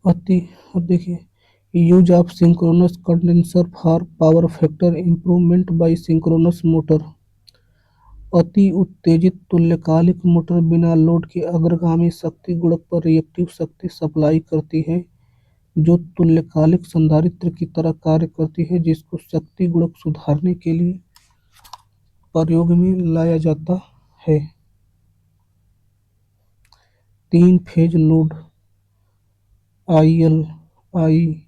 अति अब देखिए, use of synchronous condenser for power factor improvement by synchronous motor. अति उत्तेजित तुल्यकालिक मोटर बिना लोड के अग्रगामी शक्ति गुणक पर रिएक्टिव शक्ति सप्लाई करती है, जो तुल्यकालिक संधारित्र की तरह कार्य करती है, जिसको शक्ति गुणक सुधारने के लिए प्रयोग में लाया जाता है। तीन phase load IL, I,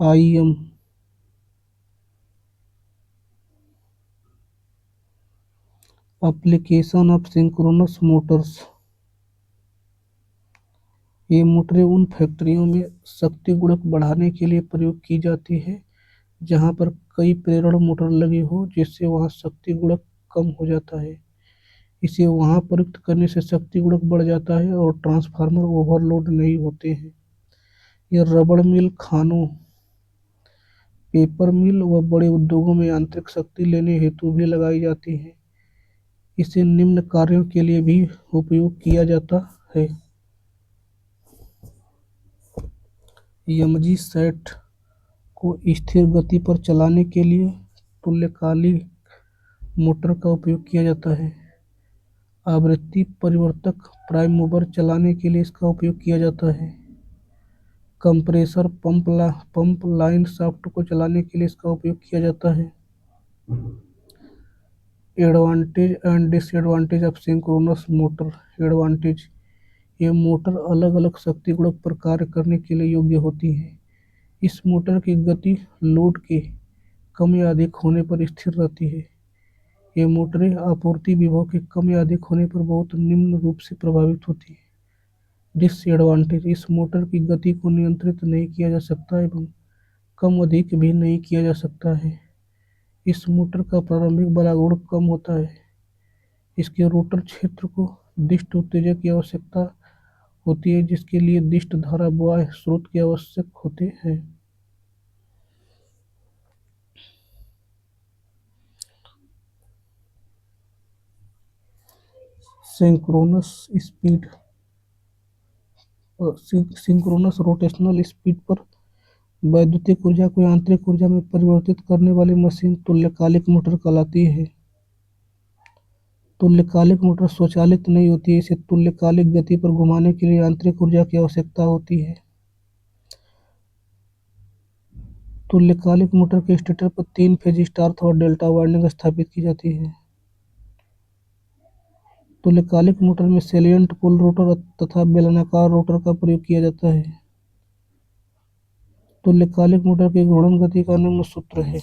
IM. Application of synchronous motors. ये मोटरें उन फैक्ट्रियों में शक्ति गुणक बढ़ाने के लिए प्रयोग की जाती है जहां पर कई प्रेरण मोटर लगी हो, जिससे वहां शक्ति गुणक कम हो जाता है। इसे वहां प्रयुक्त करने से शक्ति गुणक बढ़ जाता है और ट्रांसफार्मर ओवरलोड नहीं होते हैं। यह रबड़ मिल, खानों, पेपर मिल व बड़े उद्योगों में यांत्रिक शक्ति लेने हेतु भी लगाई जाती है। इसे निम्न कार्यों के लिए भी उपयोग किया जाता है। यमजी सेट को स्थिर गति पर चलाने के लिए तुल्यकालिक मोटर का उपयोग किया जाता है। आवृत्ति परिवर्तक प्राइम मूवर चलाने के लिए इसका उपयोग किया जाता है। कंप्रेसर पंप लाइन शाफ्ट को चलाने के लिए इसका उपयोग किया जाता है। Advantage and disadvantage of synchronous motor. Advantage, ये मोटर अलग अलग शक्ति गुणक पर कार्य करने के लिए योग्य होती है। इस मोटर की गति लोड के कम या अधिक होने पर स्थिर रहती है। ये मोटरें आपूर्ति विभव के कम या अधिक होने पर बहुत निम्न रूप से प्रभावित होती है। डिसएडवांटेज, इस मोटर की गति को नियंत्रित नहीं किया जा सकता एवं कम अधिक भी नहीं किया जा सकता है। इस मोटर का प्रारंभिक बलागुण कम होता है। इसके रोटर क्षेत्र को दिष्ट उत्तेजक की आवश्यकता होती है, जिसके लिए दिष्ट धारा बाह्य स्रोत के आवश्यक होते हैं। Synchronous speed, synchronous rotational speed पर वैद्युतिक ऊर्जा को यांत्रिक ऊर्जा में परिवर्तित करने वाली मशीन तुल्यकालिक मोटर कहलाती है। तुल्यकालिक मोटर स्वचालित नहीं होती है, इसे तुल्यकालिक गति पर घुमाने के लिए यांत्रिक ऊर्जा की आवश्यकता होती है। तुल्यकालिक मोटर के स्टेटर पर तीन फेज स्टार और डेल्टा वाइंडिंग स्थापित की जाती है। तुल्यकालिक मोटर में सैलिएंट पोल रोटर तथा बेलनाकार रोटर का प्रयोग किया जाता है। तुल्यकालिक मोटर की घूर्णन गति का निम्न सूत्र है।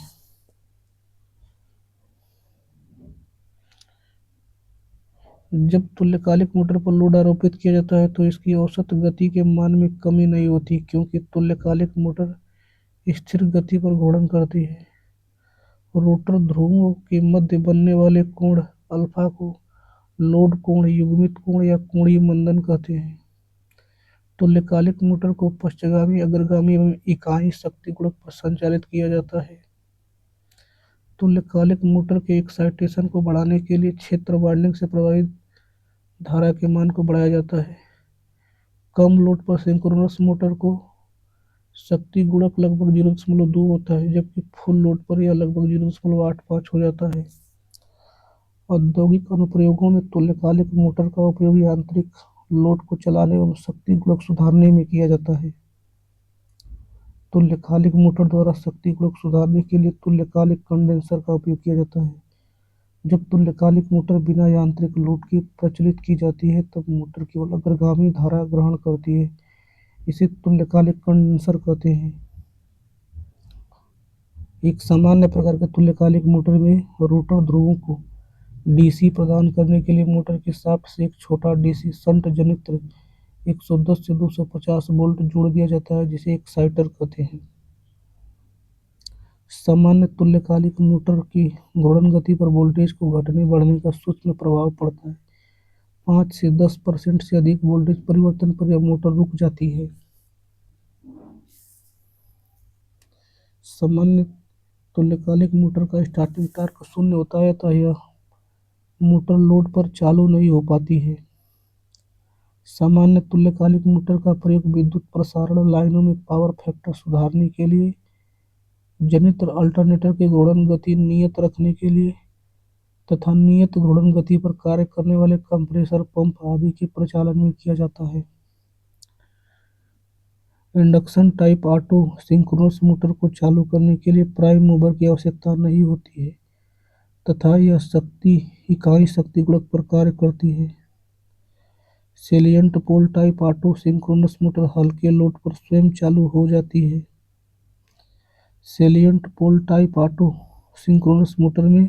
जब तुल्यकालिक मोटर पर लोड आरोपित किया जाता है तो इसकी औसत गति के मान में कमी नहीं होती, क्योंकि तुल्यकालिक मोटर स्थिर गति पर घूर्णन करती है। रोटर ध्रुवों के मध्य बनने वाले कोण अल्फा को लोड कोण, युग्मित कोण या कोणीय मंदन कहते हैं। तुल्यकालिक मोटर को पश्चगामी, अग्रगामी एवं इकाई शक्ति गुणक पर संचालित किया जाता है। तुल्यकालिक मोटर के एक्साइटेशन को बढ़ाने के लिए क्षेत्र वाइंडिंग से प्रवाहित धारा के मान को बढ़ाया जाता है। कम लोड पर सिंक्रोनस मोटर को शक्ति गुणक लगभग 0.2 होता है, जबकि फुल लोड पर यह लगभग 0.85 हो जाता है। औद्योगिक अनुप्रयोगों में तुल्यकालिक मोटर का उपयोग यांत्रिक लोड को चलाने एवं शक्ति गुणक सुधारने में किया जाता है। तुल्यकालिक मोटर द्वारा शक्ति गुणक सुधारने के लिए तुल्यकालिक कंडेंसर का उपयोग किया जाता है। जब तुल्यकालिक मोटर बिना यांत्रिक लोड के प्रचलित की जाती है, तब मोटर केवल अग्रगामी धारा ग्रहण करती है। इसे तुल्यकालिक कंडेंसर कहते हैं। एक सामान्य प्रकार के तुल्यकालिक मोटर में रोटर ध्रुवों को डीसी प्रदान करने के लिए मोटर के शाफ्ट से एक छोटा डीसी शंट जनित्र 110 से 250 वोल्ट जोड़ दिया जाता है, जिसे एक्साइटर कहते हैं। सामान्य तुल्यकालिक मोटर की घूर्णन गति पर वोल्टेज को घटने बढ़ने का सूक्ष्म प्रभाव पड़ता है। 5 से 10% से अधिक वोल्टेज परिवर्तन पर यह मोटर रुक जाती है। सामान्य तुल्यकालिक मोटर का स्टार्टिंग टॉर्क 0 होता है, अतः यह मोटर लोड पर चालू नहीं हो पाती है। सामान्य तुल्यकालिक मोटर का प्रयोग विद्युत प्रसारण लाइनों में पावर फैक्टर सुधारने के लिए, जनित्र अल्टरनेटर के घूर्णन गति नियत रखने के लिए तथा नियत घूर्णन गति पर कार्य करने वाले कंप्रेसर पंप आदि के प्रचालन में किया जाता है। Induction type auto synchronous motor को चालू करने के लिए प्राइम मूवर की आवश्यकता नहीं होती है तथा यह इकाई शक्ति गुणक पर कार्य करती है। सेलिएंट पोल टाइप ऑटो सिंक्रोनस मोटर हल्के लोड पर स्वयं चालू हो जाती है। सेलिएंट पोल टाइप ऑटो सिंक्रोनस मोटर में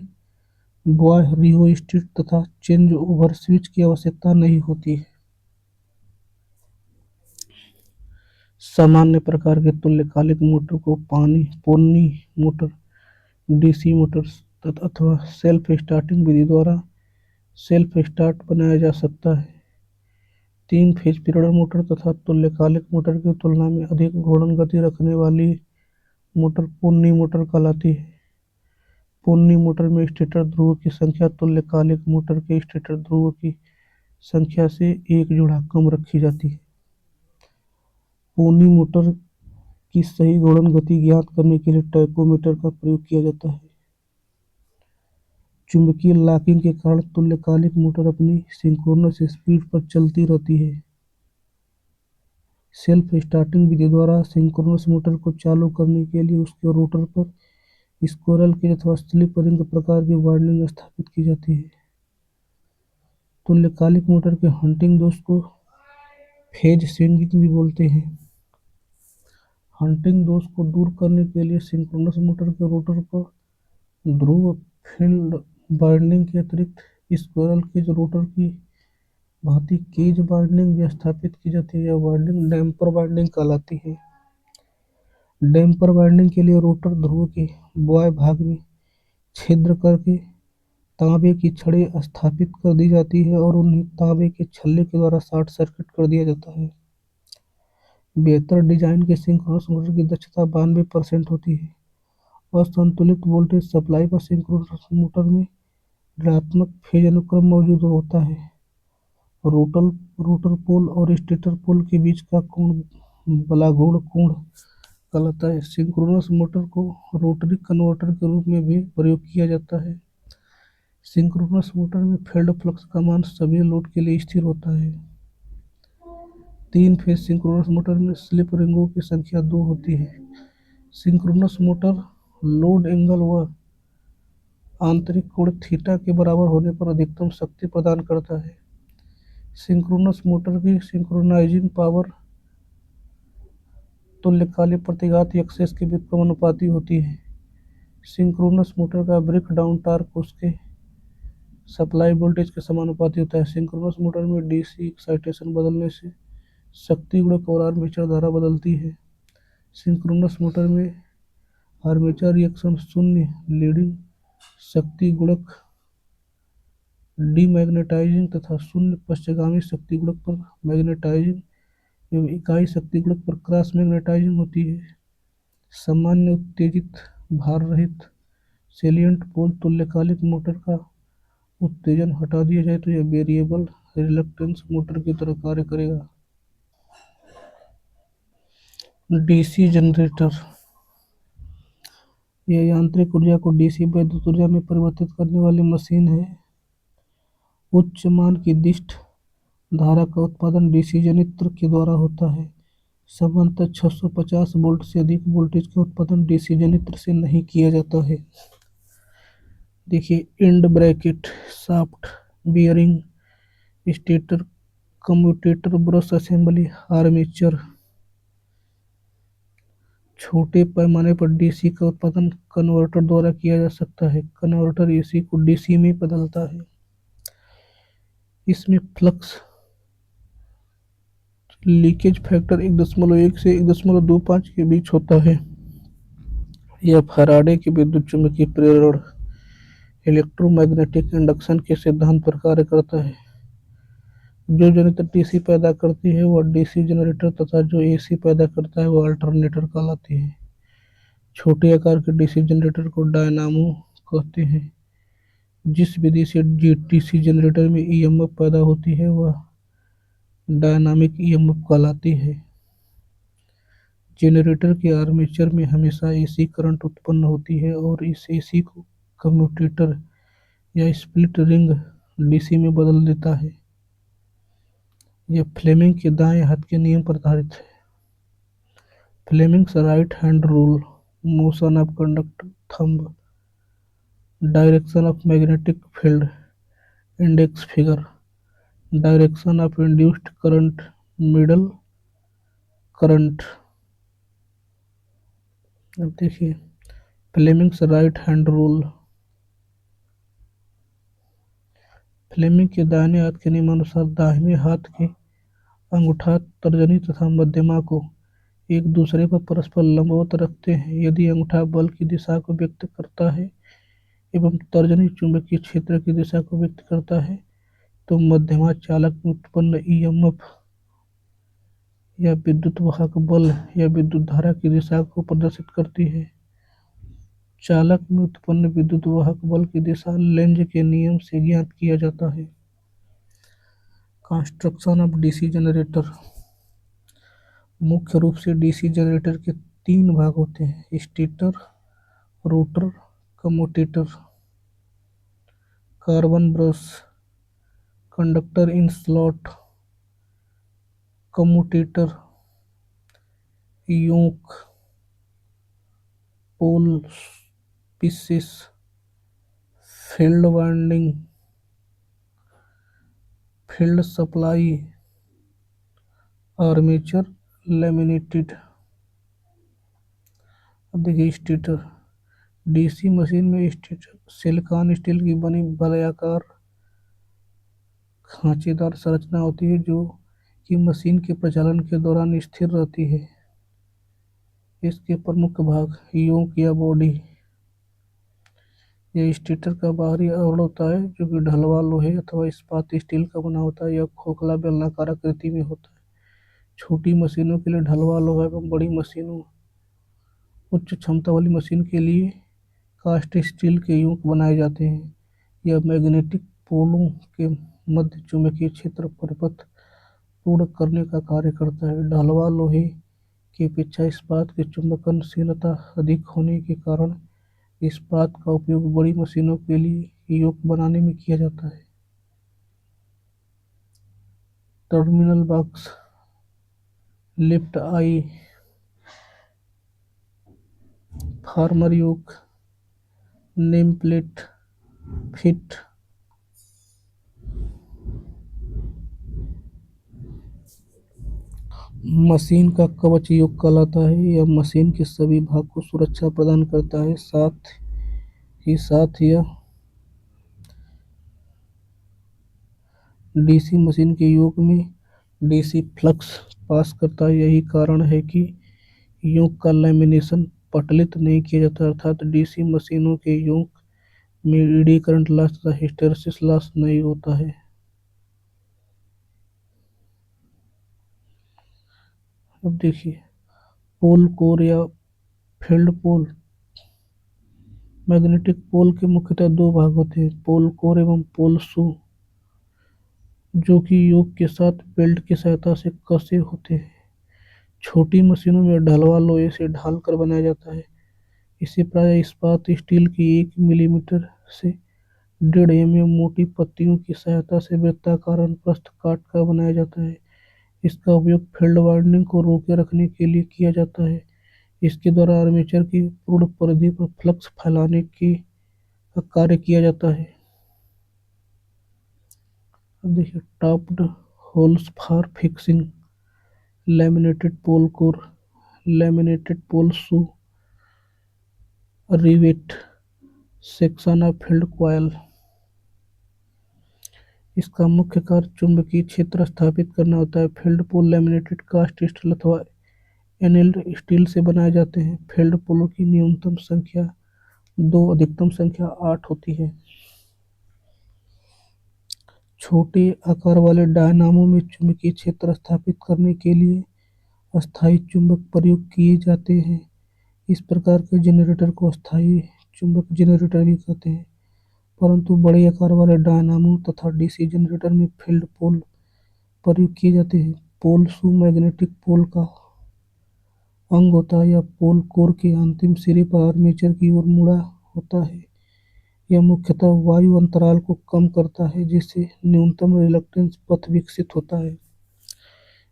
बॉय रिओस्टेट तथा चेंज ओवर स्विच की आवश्यकता नहीं होती है। सामान्य प्रकार के तुल्यकालिक मोटर को पोनी मोटर, डीसी मोटर्स अथवा सेल्फ स्टार्टिंग विधि द्वारा सेल्फ स्टार्ट बनाया जा सकता है। 3 फेज प्रेरण मोटर तथा तुल्यकालिक मोटर की तुलना में अधिक घूर्णन गति रखने वाली मोटर पोनी मोटर कहलाती है। पोनी मोटर में स्टेटर ध्रुव की संख्या तुल्यकालिक मोटर के स्टेटर ध्रुवों की संख्या से एक जोड़ा कम रखी जाती है। पोनी मोटर की सही घूर्णन गति ज्ञात करने के लिए टैकोमीटर का प्रयोग किया जाता है। चुंबकीय लॉकिंग के कारण तुल्यकालिक मोटर अपनी सिंक्रोनस स्पीड पर चलती रहती है। सेल्फ स्टार्टिंग विधि द्वारा सिंक्रोनस मोटर को चालू करने के लिए उसके रोटर पर स्क्विरल केज अथवा स्लिप रिंग प्रकार की वाइंडिंग स्थापित की जाती है। तुल्यकालिक मोटर के हंटिंग दोष को फेज स्विंगिंग भी बोलते हैं। हंटिंग दोष को दूर करने के लिए सिंक्रोनस मोटर के रोटर पर ध्रुव फील्ड वाइंडिंग के अतिरिक्त स्क्विरल केज रोटर की भांति केज वाइंडिंग भी स्थापित की जाती है। यह वाइंडिंग डैम्पर वाइंडिंग कहलाती है। डैम्पर वाइंडिंग के लिए रोटर ध्रुव के बॉय भाग में छिद्र करके तांबे की छड़ें स्थापित कर दी जाती है और उन्हें तांबे के छल्ले के द्वारा शॉर्ट सर्किट कर दिया जाता है। बेहतर डिजाइन के सिंक्रोनस मोटर की दक्षता 92% होती है। असंतुलित वोल्टेज सप्लाई पर सिंक्रोनस मोटर में ऋणात्मक फेज अनुक्रम मौजूद होता है। रोटर पोल और स्टेटर पोल के बीच का कोण बलाघूर्ण कोण कहलाता है। सिंक्रोनस मोटर को रोटरी कन्वर्टर के रूप में भी प्रयोग किया जाता है। सिंक्रोनस मोटर में फील्ड फ्लक्स का मान सभी लोड के लिए स्थिर होता है। 3 फेज सिंक्रोनस मोटर में स्लिप रिंगों की संख्या 2 होती है। सिंक्रोनस मोटर लोड एंगल व आंतरिक कोण थीटा के बराबर होने पर अधिकतम शक्ति प्रदान करता है। सिंक्रोनस मोटर की सिंक्रोनाइजिंग पावर तुल्यकालिक प्रतिघात एक्सेस के व्युत्क्रमानुपाती होती है। सिंक्रोनस मोटर का ब्रेक डाउन टॉर्क उसके सप्लाई वोल्टेज के समानुपाती होता है। सिंक्रोनस मोटर में डीसी एक्साइटेशन बदलने से शक्ति गुणक और आर्मेचर धारा बदलती है। सिंक्रोनस मोटर में आर्मेचर रिएक्शन शून्य लीडिंग शक्ति गुणक डीमैग्नेटाइजिंग तथा शून्य पश्चगामी शक्ति गुणक पर मैग्नेटाइजिंग एवं इकाई शक्ति गुणक पर क्रॉस मैग्नेटाइजिंग होती है। सामान्य उत्तेजित भार रहित सेलिएंट पोल तुल्यकालिक मोटर का उत्तेजन हटा दिया जाए तो यह वेरिएबल रिलक्टेंस मोटर की तरह कार्य करेगा। डीसी जनरेटर यह यांत्रिक ऊर्जा को डीसी वैद्युत ऊर्जा में परिवर्तित करने वाली मशीन है। उच्च मान की दिष्ट धारा का उत्पादन डीसी जनित्र के द्वारा होता है। सामान्यतः 650 वोल्ट से अधिक वोल्टेज का उत्पादन डीसी जनित्र से नहीं किया जाता है। देखिए, and bracket, shaft, bearing, stator, commutator, brush assembly, armature. छोटे पैमाने पर डीसी का उत्पादन कन्वर्टर द्वारा किया जा सकता है। कन्वर्टर एसी को डीसी में बदलता है। इसमें फ्लक्स लीकेज फैक्टर 1.1 से 1.25 के बीच होता है। यह फैराडे के विद्युत चुम्बकीय प्रेरण इलेक्ट्रोमैग्नेटिक इंडक्शन के सिद्धांत पर कार्य करता है। जो जनरेटर डीसी पैदा करती है वह डीसी जनरेटर तथा जो एसी पैदा करता है वह अल्टरनेटर कहलाती है। छोटे आकार के डीसी जनरेटर को डायनामो कहते हैं। जिस विधि से डीसी जनरेटर में ईएमएफ पैदा होती है वह डायनामिक ईएमएफ कहलाती है। जनरेटर के आर्मेचर में हमेशा एसी करंट उत्पन्न होती है और इस एसी को कम्यूटेटर या स्प्लिट रिंग डीसी में बदल देता है। यह फ्लेमिंग के दाएं हाथ के नियम पर आधारित है। Fleming's right hand rule, motion of conductor thumb, direction of magnetic field, index figure, direction of induced current, middle current. अब देखिए Fleming's right hand rule. Fleming के दाहिने हाथ के नियमानुसार दाहिने हाथ के अंगूठा, तर्जनी तथा मध्यमा को एक दूसरे पर परस्पर लंबवत रखते हैं। यदि अंगूठा बल की दिशा को व्यक्त करता है एवं तर्जनी चुंबकीय क्षेत्र की दिशा को व्यक्त करता है, तो मध्यमा चालक में उत्पन्न ईएमएफ या विद्युत वाहक बल या विद्युत धारा की दिशा को प्रदर्शित करती है। चालक में उत्पन्न विद्युत वाहक बल की दिशा लेंज के नियम से ज्ञात किया जाता है। Construction of DC generator. मुख्य रूप से डीसी जनरेटर के तीन भाग होते हैं: stator, rotor, commutator. Carbon brush, conductor in slot, commutator, yoke, pole pieces, field winding, field supply, armature laminated. अब देखिए स्टेटर। डीसी मशीन में स्टेटर सिलिकॉन स्टील की बनी वलयाकार खांचेदार संरचना होती है जो कि मशीन के प्रचालन के दौरान स्थिर रहती है। इसके प्रमुख भाग: योक या बॉडी, यह स्टेटर का बाहरी आवरण होता है जो कि ढलवा लोहे अथवा इस्पात स्टील का बना होता है। यह खोखला बेलनाकार आकृति में होता है। छोटी मशीनों के लिए ढलवा लोहा एवं बड़ी मशीनों उच्च क्षमता वाली मशीन के लिए कास्ट स्टील के योक बनाए जाते हैं। यह मैग्नेटिक पोलों के मध्य चुंबकीय क्षेत्र परिपथ पूर्ण करने का कार्य करता है। ढलवा लोहे की अपेक्षा इस्पात की चुंबकनशीलता अधिक होने के कारण इस्पात का उपयोग बड़ी मशीनों के लिए योक बनाने में किया जाता है। टर्मिनल बॉक्स, लिफ्ट आई, फार्मर योक, नेम प्लेट, फिट। मशीन का कवच योक कहलाता है। यह मशीन के सभी भाग को सुरक्षा प्रदान करता है। साथ यह डीसी मशीन के योक में डीसी फ्लक्स पास करता है। यही कारण है कि योक का लैमिनेशन पटलित नहीं किया जाता, अर्थात डीसी मशीनों के योक में एडी करंट लॉस तथा हिस्टैरिसीस लॉस नहीं होता है। अब देखिए पोल कोर या फील्ड पोल। मैग्नेटिक पोल के मुख्यतः दो भाग होते हैं: पोल कोर एवं पोल शू, जो कि योक के साथ बेल्ट की सहायता से कसे होते हैं। छोटी मशीनों में ढलवा लोहे से ढाल कर बनाया जाता है। इसे प्रायः इस्पात स्टील की 1 मिलीमीटर से 1.5 mm मोटी पत्तियों की सहायता से वृत्ताकार अनुप्रस्थ काट कर बनाया जाता है। इसका उपयोग फील्ड वाइंडिंग को रोके रखने के लिए किया जाता है। इसके द्वारा आर्मेचर की पूर्ण परिधि पर फ्लक्स फैलाने का कार्य किया जाता है। अब देखिए tapped holes for fixing, laminated pole core, laminated pole shoe, rivet, section of field coil. इसका मुख्य कार्य चुंबकीय क्षेत्र स्थापित करना होता है। Field pole laminated cast steel अथवा एनल्ड स्टील से बनाए जाते हैं। फील्ड पोलों की न्यूनतम संख्या 2, अधिकतम संख्या 8 होती है। छोटे आकार वाले डायनामो में चुंबकीय क्षेत्र स्थापित करने के लिए अस्थायी चुंबक प्रयोग किए जाते हैं। इस प्रकार के जनरेटर को अस्थायी चुंबक जनरेटर भी कहते हैं। परंतु बड़े आकार वाले डायनामो तथा डीसी जनरेटर में फील्ड पोल प्रयोग किए जाते हैं। पोल शू मैग्नेटिक पोल का अंग होता है। यह पोल कोर के अंतिम सिरे पर आर्मेचर की ओर मुड़ा होता है। यह मुख्यतः वायु अंतराल को कम करता है, जिससे न्यूनतम रिलक्टेंस पथ विकसित होता है।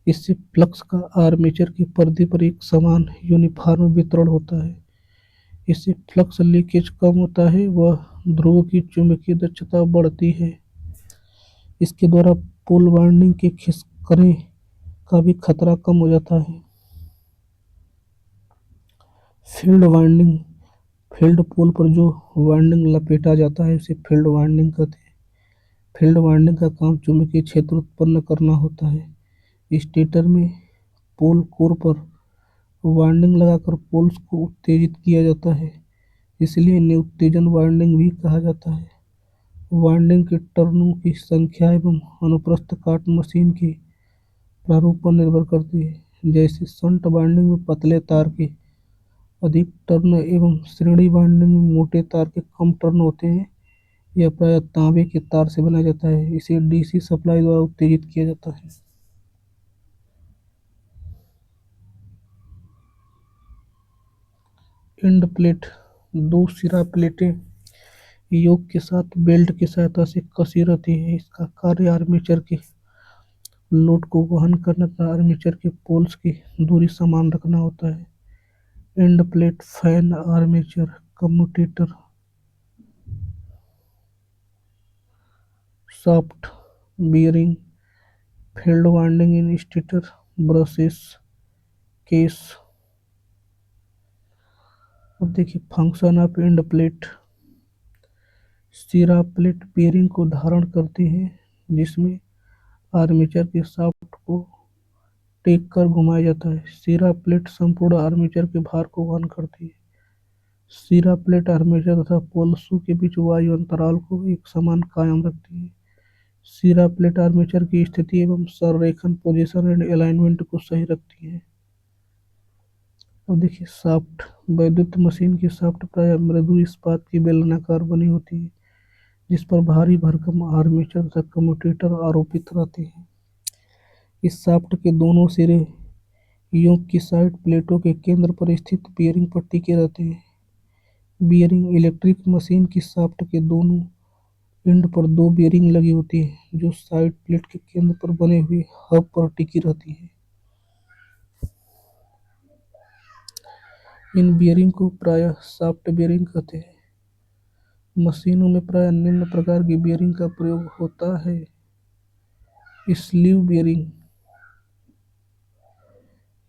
इससे फ्लक्स का आर्मेचर की परिधि पर एक समान यूनिफॉर्म वितरण होता है। इससे फ्लक्स लीकेज कम होता है व ध्रुव की चुंबकीय दक्षता बढ़ती है। इसके द्वारा पोल वाइंडिंग के खिसकने का भी खतरा कम हो जाता है। फील्ड वाइंडिंग, फील्ड पोल पर जो वाइंडिंग लपेटा जाता है उसे फील्ड वाइंडिंग कहते हैं। फील्ड वाइंडिंग का काम चुंबकीय क्षेत्र उत्पन्न करना होता है। स्टेटर में पोल कोर पर वाइंडिंग लगाकर पोल्स को उत्तेजित किया जाता है, इसलिए इन्हें उत्तेजन वाइंडिंग भी कहा जाता है। वाइंडिंग के टर्नों की संख्या एवं अनुप्रस्थ काट मशीन के प्रारूप पर निर्भर करती है। जैसे शंट वाइंडिंग में पतले तार के अधिक टर्न एवं श्रेणी वाइंडिंग में मोटे तार के कम टर्न होते हैं। यह प्रायः तांबे के तार से बनाया जाता है। इसे डीसी सप्लाई द्वारा उत्तेजित किया जाता है। एंड प्लेट, दो सिरा प्लेटें योक के साथ बेल्ट की सहायता से कसी रहती है। इसका कार्य आर्मेचर के लोड को वहन करने तथा आर्मेचर के पोल्स की दूरी समान रखना होता है। End plate, fan, armature, commutator, shaft, bearing, field winding इन स्टेटर, ब्रशेस, केस। अब देखिए फंक्शन ऑफ एंड प्लेट। सिरा प्लेट बियरिंग को धारण करती है, जिसमें आर्मेचर के शाफ्ट को टेक कर घुमाया जाता है। सिरा प्लेट संपूर्ण आर्मेचर के भार को वहन करती है। सिरा प्लेट आर्मेचर तथा पोल शू के बीच वायु अंतराल को एक समान कायम रखती है। सिरा प्लेट आर्मेचर की स्थिति एवं संरेखण, पोजीशन एंड अलाइनमेंट को सही रखती है। अब देखिए शाफ्ट। वैद्युत मशीन की शाफ्ट प्रायः मृदु इस्पात की बेलनाकार बनी होती है, जिस पर भारी भरकम आर्मेचर तथा कम्यूटेटर आरोपित रहते हैं। इस शाफ्ट के दोनों सिरे योक की साइड प्लेटों के केंद्र पर स्थित बियरिंग पर टिके रहते हैं। बियरिंग, इलेक्ट्रिक मशीन की शाफ्ट के दोनों एंड पर दो बियरिंग लगी होती है, जो साइड प्लेट के केंद्र पर बने हुए हब पर टिकी रहती है। इन बियरिंग को प्रायः शाफ्ट बियरिंग कहते हैं। मशीनों में प्रायः निम्न प्रकार की बियरिंग का प्रयोग होता है। स्लीव बियरिंग,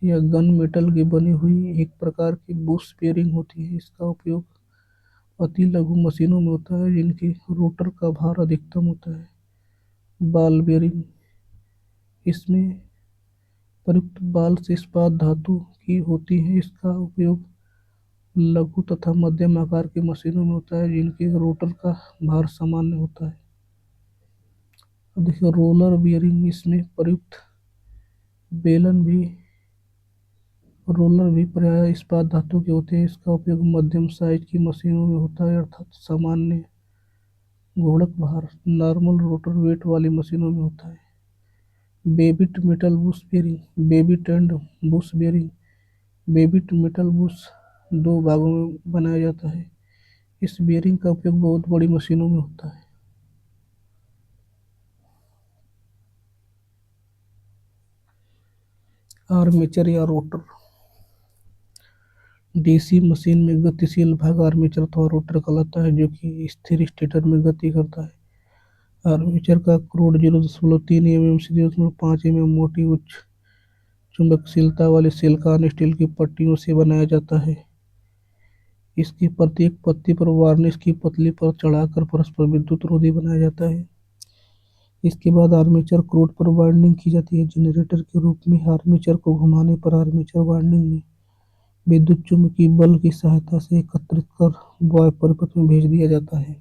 यह गन मेटल की बनी हुई एक प्रकार की बुश बियरिंग होती है। इसका उपयोग अति लघु मशीनों में होता है, जिनके रोटर का भार अधिकतम होता है। बॉल बियरिंग, इसमें प्रयुक्त बाल से इस्पात धातु की होती है। इसका उपयोग लघु तथा मध्यम आकार की मशीनों में होता है, जिनके रोटर का भार सामान्य होता है। अब देखिए रोलर बियरिंग, इसमें प्रयुक्त बेलन भी रोलर भी प्रायः इस्पात धातु के होते हैं। इसका उपयोग मध्यम साइज की मशीनों में होता है, अर्थात सामान्य घूर्णक भार नॉर्मल रोटर वेट वाली मशीनों में होता है। Babbitt metal Bush bearing, Babbitt and Bush bearing. Babbitt metal Bush दो भागों में बनाया जाता है। इस बेयरिंग का उपयोग बहुत बड़ी मशीनों में होता है। आर्मेचर या रोटर। डीसी मशीन में गतिशील भाग आर्मेचर अथवा रोटर कहलाता है, जो कि स्थिर स्टेटर में गति करता है। आर्मेचर का क्रोड 0.3 mm से 0.5 mm मोटी उच्च चुंबकशीलता वाली सिलिकॉन स्टील की पट्टियों से बनाया जाता है। इसकी प्रत्येक पत्ती पर वार्निश की पतली परत चढ़ाकर परस्पर विद्युत रोधी बनाया जाता है। इसके बाद आर्मेचर क्रोड पर वाइंडिंग की जाती है। जनरेटर के रूप में आर्मेचर को घुमाने पर आर्मेचर वाइंडिंग में विद्युत चुम्बकीय बल की सहायता से एकत्रित कर वायु परिपथ में भेज दिया जाता है।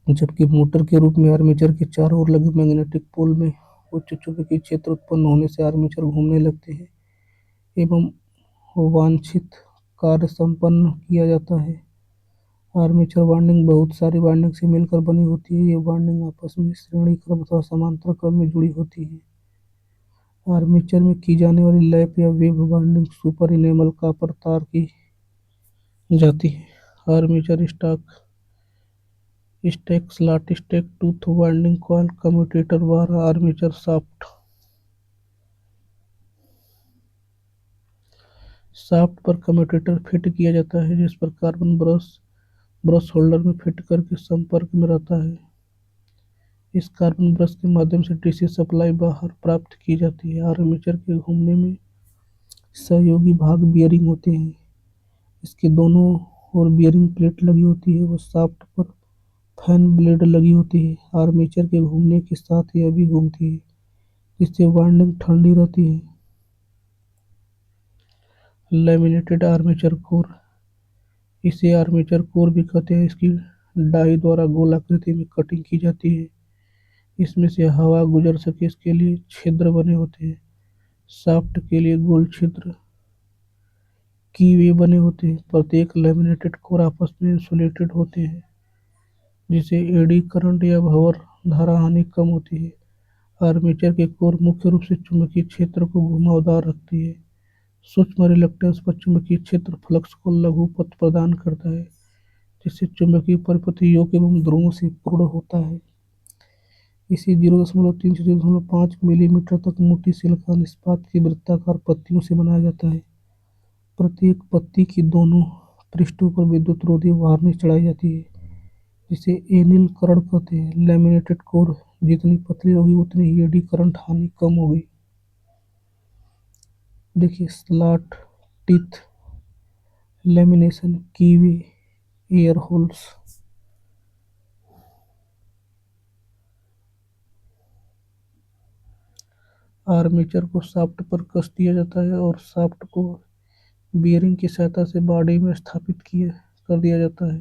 जबकि मोटर के रूप में आर्मेचर के चारों ओर लगे मैग्नेटिक पोल में उच्च चुंबकीय क्षेत्र उत्पन्न होने से आर्मेचर घूमने लगते हैं एवं वांछित कार्य संपन्न किया जाता है। आर्मेचर वाइंडिंग बहुत सारी वाइंडिंग से मिलकर बनी होती है। ये वाइंडिंग आपस में श्रेणी क्रम अथवा समांतर क्रम में जुड़ी होती है। आर्मेचर में की जाने वाली लैप या wave winding super enamel copper तार की जाती है। Armature stack slot stack tooth winding coil commutator bar armature shaft पर कम्यूटेटर फिट किया जाता है, जिस पर कार्बन ब्रश होल्डर में फिट करके संपर्क में रहता है। इस कार्बन ब्रश के माध्यम से डीसी सप्लाई बाहर प्राप्त की जाती है। आर्मेचर के घूमने में सहयोगी भाग बियरिंग होते हैं। इसके दोनों ओर बियरिंग प्लेट लगी होती है व शाफ्ट पर फैन ब्लेड लगी होती है। आर्मेचर के घूमने के साथ यह भी घूमती है, जिससे वाइंडिंग ठंडी रहती है। लैमिनेटेड आर्मेचर कोर, इसे आर्मेचर कोर भी कहते हैं। इसकी डाई द्वारा गोल आकृति में कटिंग की जाती है। इसमें से हवा गुजर सके इसके लिए छिद्र बने होते हैं। शाफ्ट के लिए गोल छिद्र कीवे बने होते हैं। प्रत्येक लैमिनेटेड कोर आपस में इंसुलेटेड होते हैं, जिससे एडी करंट या भंवर धारा हानि कम होती है। आर्मेचर के कोर मुख्य रूप से चुंबकीय क्षेत्र को घुमावदार रखती है। सूक्ष्म रिलक्टेंस पर चुंबकीय क्षेत्र फ्लक्स को लघु पथ प्रदान करता है, जिससे चुंबकीय परिपथ योक एवं ध्रुवों से पूर्ण होता है। इसे 0.3 से 0.5 मिलीमीटर तक मोटी सिलिकॉन इस्पात की वृत्ताकार पत्तियों से बनाया जाता है। प्रत्येक पत्ती की दोनों पृष्ठों पर विद्युत रोधी वार्निश चढ़ाई जाती है, जिसे एनिल करण कहते हैं। लैमिनेटेड कोर जितनी पतली होगी उतनी ही एडी करंट हानि कम होगी। देखिए, slot teeth lamination कीवे air holes. Armature को शाफ्ट पर कस दिया जाता है और शाफ्ट को बियरिंग की सहायता से बॉडी में स्थापित किया कर दिया जाता है।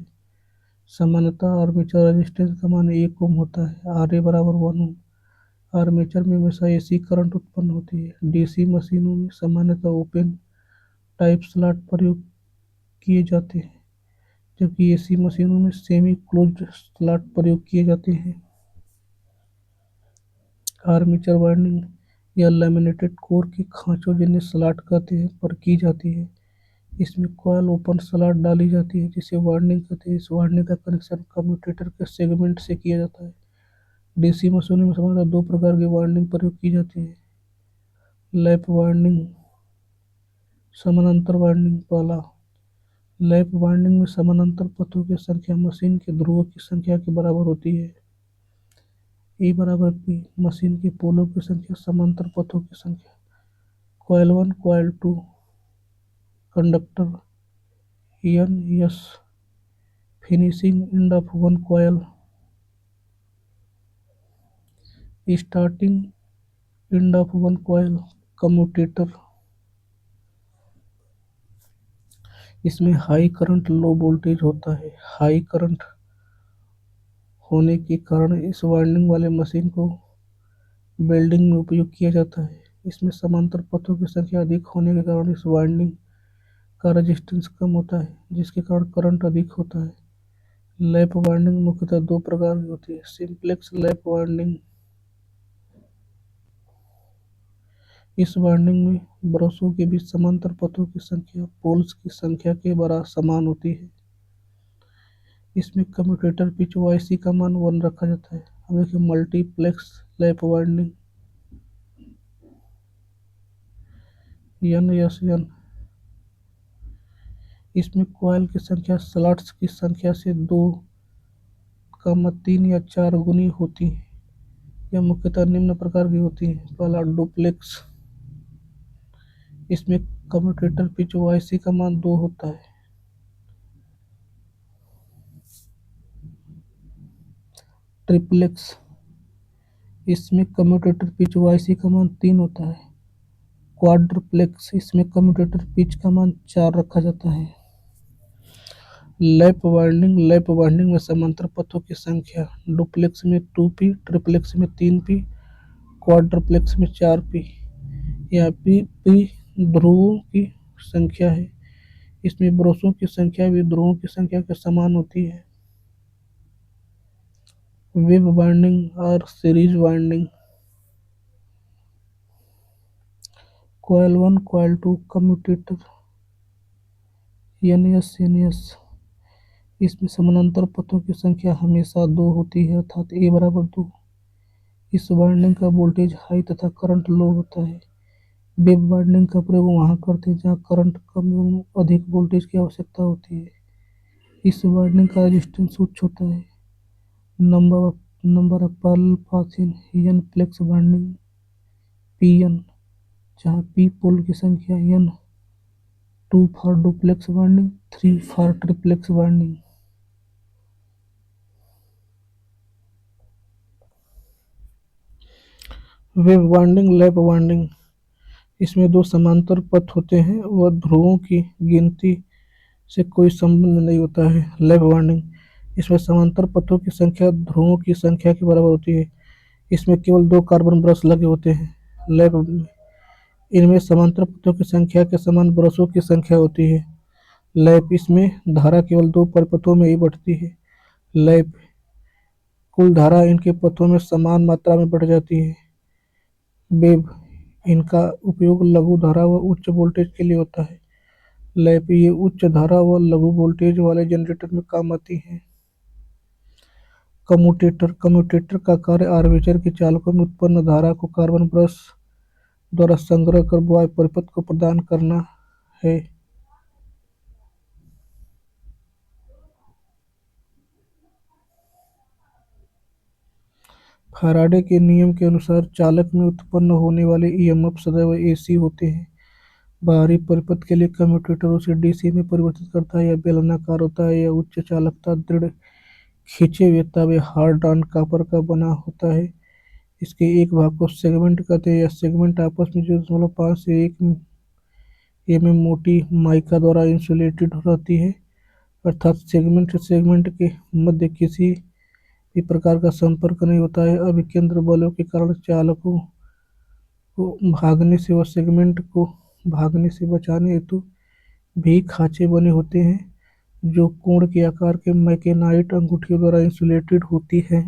सामान्यतः आर्मेचर रेजिस्टेंस का मान 1 ओम होता है। Ra बराबर 1 ओम। आर्मेचर में हमेशा एसी करंट उत्पन्न होती है। डीसी मशीनों में सामान्यतः ओपन टाइप स्लॉट प्रयोग किए जाते हैं, जबकि एसी मशीनों में सेमी क्लोज्ड स्लॉट प्रयोग किए जाते हैं। आर्मेचर वाइंडिंग या लैमिनेटेड कोर की खांचों, जिन्हें स्लॉट कहते हैं, पर की जाती है। इसमें कॉइल ओपन स्लॉट डाली जाती है, जिसे वाइंडिंग कहते हैं। इस वाइंडिंग का कनेक्शन कम्यूटेटर के सेगमेंट से किया जाता है। डीसी मशीनों में सामान्यतः 2 प्रकार की वाइंडिंग प्रयोग की जाती है। लैप वाइंडिंग, समानांतर वाइंडिंग। पहला, लैप वाइंडिंग में समानांतर पथों की संख्या मशीन के ध्रुवों की संख्या के बराबर होती है। ए बराबर पी, मशीन के पोलों की संख्या समांतर पथों की संख्या। Coil 1 coil 2 conductor N S, finishing end of one coil, starting end of one coil, commutator. इसमें हाई करंट लो वोल्टेज होता है। हाई करंट होने के कारण इस वाइंडिंग वाले मशीन को वेल्डिंग में उपयोग किया जाता है। इसमें समांतर पथों की संख्या अधिक होने के कारण इस वाइंडिंग का रेजिस्टेंस कम होता है, जिसके कारण करंट अधिक होता है। लैप वाइंडिंग मुख्यतः 2 प्रकार की होती है। सिंप्लेक्स लैप वाइंडिंग, इस वाइंडिंग में ब्रशों के बीच समांतर पथों की संख्या पोल्स की संख्या के बराबर समान होती है। इसमें कम्यूटेटर पिच वाईसी का मान 1 रखा जाता है। अब देखिए मल्टीप्लेक्स लैप वाइंडिंग, एन, इसमें कॉइल की संख्या स्लॉट्स की संख्या से 2, 3 या 4 गुनी होती है। यह मुख्यतः निम्न प्रकार की होती है। पहला, डुप्लेक्स, इसमें कम्यूटेटर पिच वाईसी का मान 2 होता है। ट्रिप्लेक्स, इसमें कम्यूटेटर पिच वाईसी का मान 3 होता है। क्वाड्रप्लेक्स, इसमें कम्यूटेटर पिच का मान 4 रखा जाता है। लैप वाइंडिंग में समांतर पथों की संख्या डुप्लेक्स में 2p, ट्रिप्लेक्स में 3p, क्वाड्रप्लेक्स में 4p। यहाँ p ध्रुवों की संख्या है। इसमें ब्रशों की संख्या भी ध्रुवों की संख्या के समान होती है। वेब वाइंडिंग और series winding. Coil one coil two commutator N S. इसमें समानांतर पथों की संख्या हमेशा दो होती है अर्थात ए बराबर दो। इस वाइंडिंग का वोल्टेज हाई तथा करंट लो होता है। वेब वाइंडिंग का प्रयोग वहाँ करते हैं जहाँ करंट कम एवं अधिक वोल्टेज की आवश्यकता होती है। इस वाइंडिंग का रेजिस्टेंस उच्च होता है। Number of parallel path in N plex winding P N, जहाँ पी पोल की संख्या N, two for duplex winding, three for triplex winding. Wave winding lap winding. इसमें दो समांतर पथ होते हैं वह ध्रुवों की गिनती से कोई संबंध नहीं होता है। लैप वाइंडिंग, इसमें समांतर पथों की संख्या ध्रुवों की संख्या के बराबर होती है। इसमें केवल दो कार्बन ब्रश लगे होते हैं। लैप में इनमें समांतर पथों की संख्या के समान ब्रशों की संख्या होती है। लैप इसमें धारा केवल दो परिपथों में ही बढ़ती है। लैप कुल धारा इनके पथों में समान मात्रा में बढ़ जाती है। वेव इनका उपयोग लघु धारा व उच्च वोल्टेज के लिए होता है। लैप ये उच्च धारा व लघु वोल्टेज वाले जनरेटर में काम आती हैं। कम्यूटेटर, कम्यूटेटर का कार्य आर्मेचर के चालकों में उत्पन्न धारा को कार्बन ब्रश द्वारा संग्रह कर वाय परिपथ को प्रदान करना है। फैराडे के नियम के अनुसार चालक में उत्पन्न होने वाले ईएमएफ सदैव एसी होते हैं। बाहरी परिपथ के लिए कम्यूटेटर उसे डीसी में परिवर्तित करता है। यह बेलनाकार होता है। यह उच्च चालकता दृढ़ खींचे हुए तांबे हार्ड ऑन कॉपर का बना होता है। इसके एक भाग को सेगमेंट कहते हैं। यह सेगमेंट आपस में 0.5 से 1 mm मोटी माइका द्वारा इंसुलेटेड रहती है अर्थात सेगमेंट से सेगमेंट के मध्य किसी भी प्रकार का संपर्क नहीं होता है। अभिकेंद्र बलों के कारण चालकों को भागने से व सेगमेंट को भागने से बचाने हेतु भी खांचे बने होते हैं जो कोण के आकार के मैकेनाइट अंगूठियों द्वारा इंसुलेटेड होती है।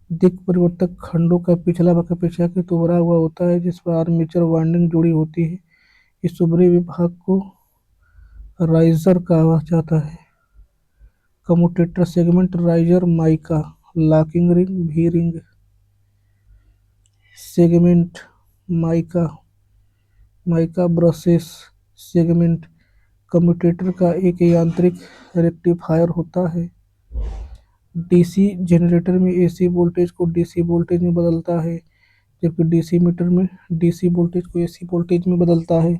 दिक् परिवर्तक खंडों का पिछला भाग अपेक्षाकृत उभरा हुआ होता है जिस पर आर्मेचर वाइंडिंग जुड़ी होती है। इस उभरे हुए भाग को राइजर कहा जाता है। Commutator segment riser mica locking ring भी ring segment mica mica brushes segment commutator का एक यांत्रिक रेक्टिफायर होता है। डीसी जनरेटर में एसी वोल्टेज को डीसी वोल्टेज में बदलता है जबकि डीसी मीटर में डीसी वोल्टेज को एसी वोल्टेज में बदलता है।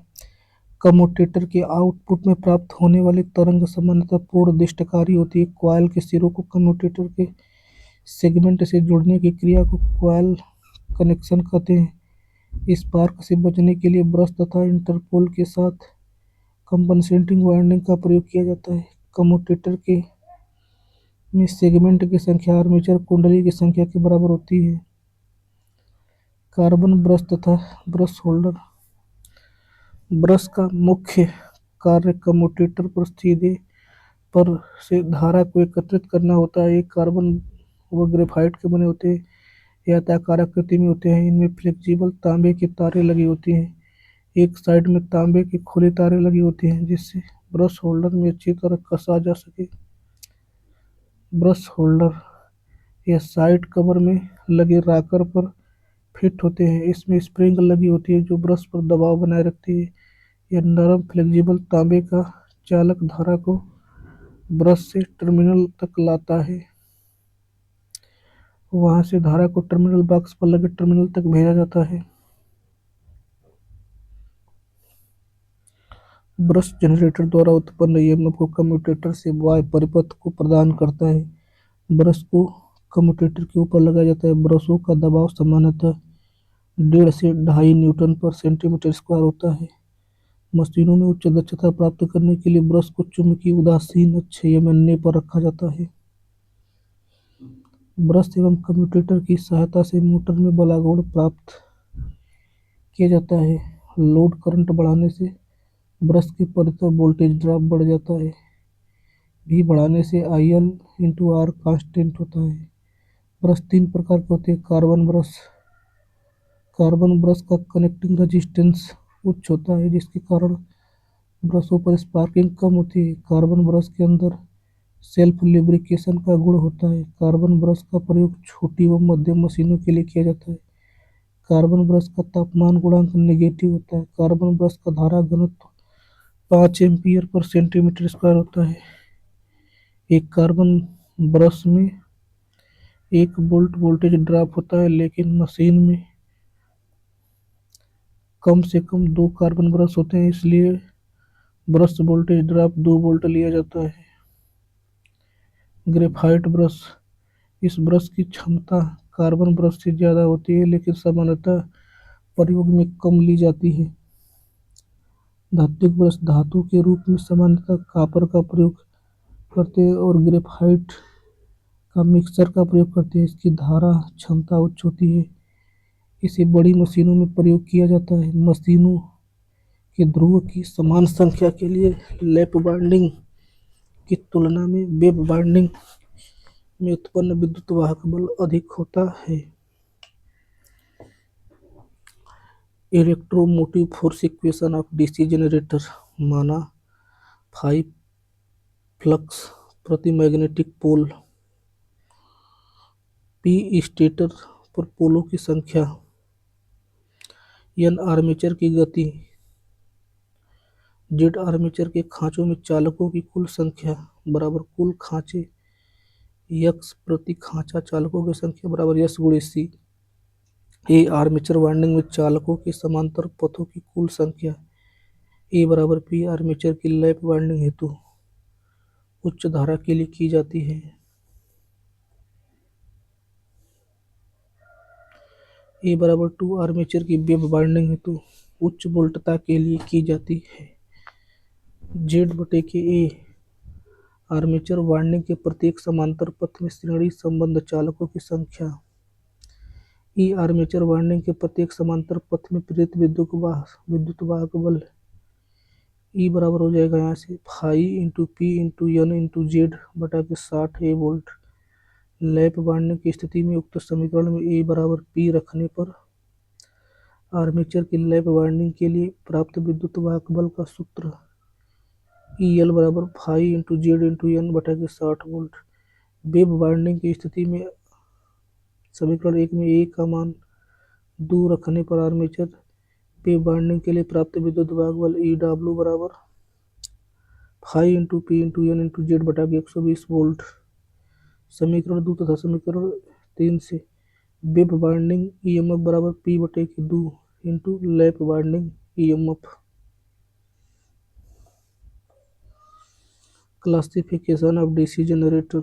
कम्यूटेटर के आउटपुट में प्राप्त होने वाली तरंग सामान्यतः पूर्ण दिष्टकारी होती है। कॉइल के सिरों को कम्यूटेटर के सेगमेंट से जोड़ने की क्रिया को कॉइल कनेक्शन कहते हैं। स्पार्क से बचने के लिए ब्रश तथा इंटरपोल के साथ कंपनसेटिंग वाइंडिंग का प्रयोग किया जाता है। कम्यूटेटर के में सेगमेंट की संख्या आर्मेचर कुंडली की संख्या के बराबर होती है। कार्बन ब्रश तथा ब्रश होल्डर। ब्रश का मुख्य कार्य कम्यूटेटर पर सीधे पर से धारा को एकत्रित करना होता है। ये कार्बन व ग्रेफाइट के बने होते हैं या आयताकार आकृति में होते हैं। इनमें फ्लेक्सिबल तांबे की तारें लगी होती हैं। एक साइड में तांबे की खुली तारें लगी होती हैं जिससे ब्रश होल्डर में अच्छी तरह कसा जा सके। ब्रश होल्डर यह साइड कवर में लगे रॉकर पर फिट होते हैं। इसमें स्प्रिंग लगी होती है जो ब्रश पर दबाव बनाए रखती है। यह नरम फ्लेक्सिबल तांबे का चालक धारा को ब्रश से टर्मिनल तक लाता है। वहां से धारा को टर्मिनल बॉक्स पर लगे टर्मिनल तक भेजा जाता है। ब्रश जनरेटर द्वारा उत्पन्न ईएमएफ को कम्यूटेटर से वाय परिपथ को प्रदान करता है। ब्रश को कम्यूटेटर के ऊपर लगाया जाता है। ब्रशों का दबाव सामान्यतः 1.5 से 2.5 न्यूटन पर सेंटीमीटर स्क्वायर होता है। मशीनों में उच्च दक्षता प्राप्त करने के लिए ब्रश को चुंबकीय उदासीन अक्षीय पर रखा जाता है। ब्रश एवं कम्यूटेटर की सहायता से मोटर में बलागुण प्राप्त किया जाता है। लोड करंट बढ़ाने से ब्रश के परितः वोल्टेज ड्रॉप बढ़ जाता है। भी बढ़ाने से IL इंटू आर कांस्टेंट होता है। ब्रश तीन प्रकार के होते हैं। कार्बन ब्रश का कनेक्टिंग रेजिस्टेंस उच्च होता है, जिसके कारण ब्रशों पर स्पार्किंग कम होती है। कार्बन ब्रश के अंदर सेल्फ लिब्रिकेशन का गुण होता है। कार्बन ब्रश का प्रयोग छोटी व मध्यम मशीनों के लिए किया जाता है। कार्बन ब्रश का तापमान गुणांक नेगेटिव होता है। कार्बन ब्रश का धारा घनत्व 5 एम्पीयर/सेंटीमीटर स्क्वायर होता है। एक कार्बन ब्रश में 1 वोल्ट वोल्टेज ड्रॉप होता है, लेकिन मशीन में कम से कम 2 कार्बन ब्रश होते हैं, इसलिए ब्रश वोल्टेज ड्रॉप 2 वोल्ट लिया जाता है। ग्रेफाइट ब्रश, इस ब्रश की क्षमता कार्बन ब्रश से ज़्यादा होती है, लेकिन सामान्यतः प्रयोग में कम ली जाती है। धात्विक ब्रश धातु के रूप में सामान्यतः कॉपर का प्रयोग करते हैं और ग्रेफाइट का मिक्सर का प्रयोग करते हैं। इसकी धारा क्षमता उच्च होती है। इसे बड़ी मशीनों में प्रयोग किया जाता है। मशीनों के ध्रुव की समान संख्या के लिए लैप बाइंडिंग की तुलना में वेव बाइंडिंग में उत्पन्न विद्युत वाहक बल अधिक होता है। Electromotive force equation of DC generator माना 5 फ्लक्स प्रति मैग्नेटिक पोल, P स्टेटर पर पोलों की संख्या, N आर्मेचर की गति, Z आर्मेचर के खांचों में चालकों की कुल संख्या बराबर कुल खांचे X प्रति खांचा चालकों की संख्या बराबर S गुणे C। A आर्मेचर वाइंडिंग में चालकों के समांतर पथों की कुल संख्या A बराबर P आर्मेचर की लैप वाइंडिंग हेतु उच्च धारा के लिए की जाती है। A बराबर 2 आर्मेचर की वेव वाइंडिंग हेतु उच्च वोल्टता के लिए की जाती है। Z बटे के A आर्मेचर वाइंडिंग के प्रत्येक समांतर पथ में श्रेणी संबंध चालकों की संख्या। E आर्मेचर वाइंडिंग के प्रत्येक समांतर पथ में प्रेरित विद्युत वाहक बल। E बराबर हो जाएगा यहाँ से phi into P into N into Z बटा के 60 A वोल्ट। लैप बाइंडिंग की स्थिति में उक्त समीकरण में A बराबर P रखने पर आर्मेचर की लैप बाइंडिंग के लिए प्राप्त विद्युत वाहक बल का सूत्र EL बराबर phi into Z into N बटा के 60 वोल्ट। वेव बाइंडिंग की स्थिति में समीकरण 1 में A का मान 2 रखने पर आर्मेचर वेव बाइंडिंग के लिए प्राप्त विद्युत वाहक बल EW बराबर phi into P into N into Z बटा के 120 वोल्ट। समीकरण 2 तथा समीकरण 3 से वेव बाइंडिंग EMF बराबर P बटे के 2 into lap binding EMF। Classification of DC generator,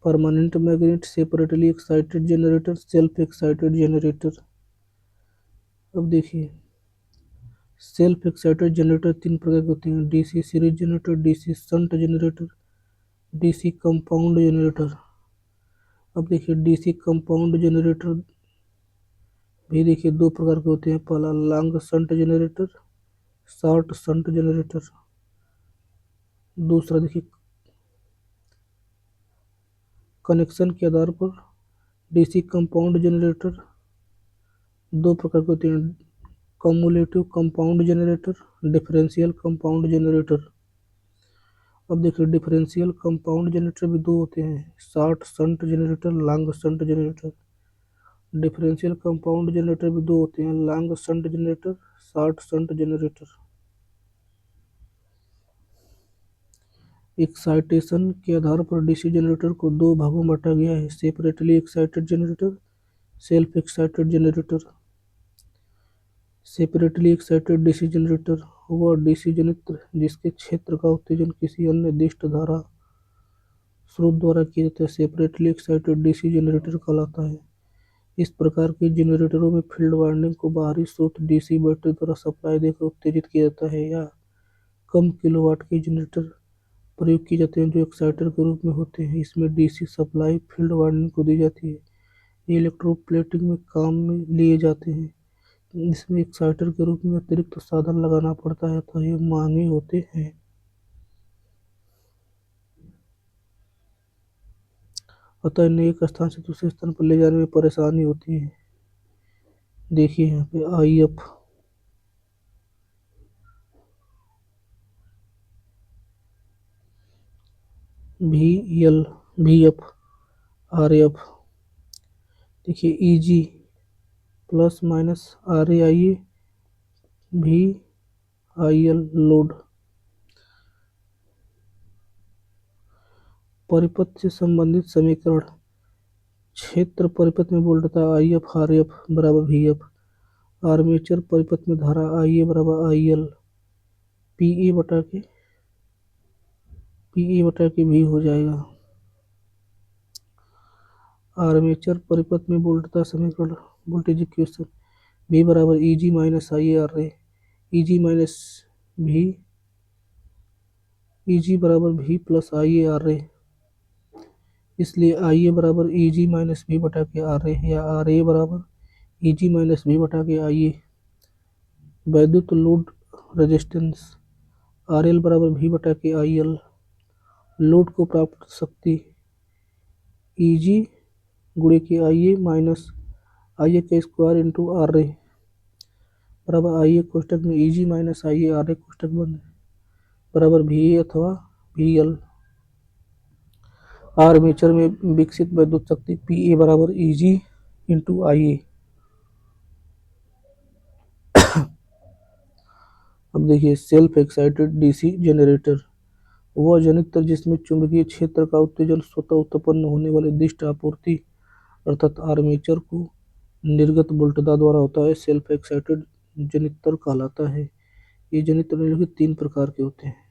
permanent magnet, separately excited generator, self excited generator. अब देखिए, सेल्फ एक्साइटेड जनरेटर 3 प्रकार के होते हैं। DC series generator, DC shunt generator, DC compound generator. अब देखिए, डीसी कंपाउंड जनरेटर भी देखिए 2 प्रकार के होते हैं। पहला long shunt generator, short shunt generator. दूसरा देखिए, कनेक्शन के आधार पर डीसी कंपाउंड जनरेटर 2 प्रकार के होते हैं। Cumulative compound generator, differential compound generator. अब देखिए, डिफरेंशियल कंपाउंड जनरेटर भी 2 होते हैं, short shunt generator, long shunt generator. Differential compound generator भी 2 होते हैं, long shunt generator, short shunt generator. Excitation के आधार पर डीसी जनरेटर को 2 भागों में बांटा गया है, separately excited generator, self excited generator. Separately excited DC generator वह डीसी जनरेटर जिसके क्षेत्र का उत्तेजन किसी अन्य निर्दिष्ट धारा स्रोत द्वारा किया जाता है, सेपरेटली एक्साइटेड डीसी जनरेटर कहलाता है। इस प्रकार के जनरेटरों में फील्ड वाइंडिंग को बाहरी स्रोत डीसी बैटरी द्वारा सप्लाई देकर उत्तेजित किया जाता है, या कम किलोवाट के जनरेटर प्रयोग किए जाते हैं जो एक्साइटर के रूप में होते हैं। इसमें डीसी सप्लाई फील्ड वाइंडिंग को दी जाती है। ये इलेक्ट्रोप्लेटिंग में काम में लिए जाते हैं। इसमें एक्साइटर के रूप में अतिरिक्त साधन लगाना पड़ता है तो ये महंगे होते हैं। अतः इन्हें एक स्थान से दूसरे स्थान पर ले जाने में परेशानी होती है। देखिए यहाँ पे IF, VL, VF, RF। देखिए EG plus minus RAIA, VIL load. परिपथ से संबंधित समीकरण। क्षेत्र परिपथ में वोल्टता IF RF बराबर VF। आर्मेचर परिपथ में धारा IA बराबर IL, PE बटा के V हो जाएगा। आर्मेचर परिपथ में वोल्टता समीकरण, वोल्टेज इक्वेशन, V बराबर EG minus IA RA, EG minus V, EG बराबर V प्लस IA RA। इसलिए IA बराबर EG माइनस V बटा के RA या RA बराबर EG माइनस V बटा के IA। वैद्युत लोड रेजिस्टेंस RL बराबर V बटा के IL। लोड को प्राप्त शक्ति EG गुणे के IA माइनस IA का स्क्वायर इंटू RA बराबर IA कोष्टक में EG माइनस IA RA कोष्टक बंद बराबर VA अथवा VL। आर्मेचर में विकसित वैद्युत शक्ति PA बराबर EG इंटू IA। अब देखिए सेल्फ एक्साइटेड DC जनरेटर, वह जनित्र जिसमें चुंबकीय क्षेत्र का उत्तेजन स्वतः उत्पन्न होने वाले दिष्ट आपूर्ति अर्थात आर्मेचर को निर्गत वोल्टता द्वारा होता है, सेल्फ एक्साइटेड जनित्र कहलाता है। ये जनित्र निम्नलिखित 3 प्रकार के होते हैं।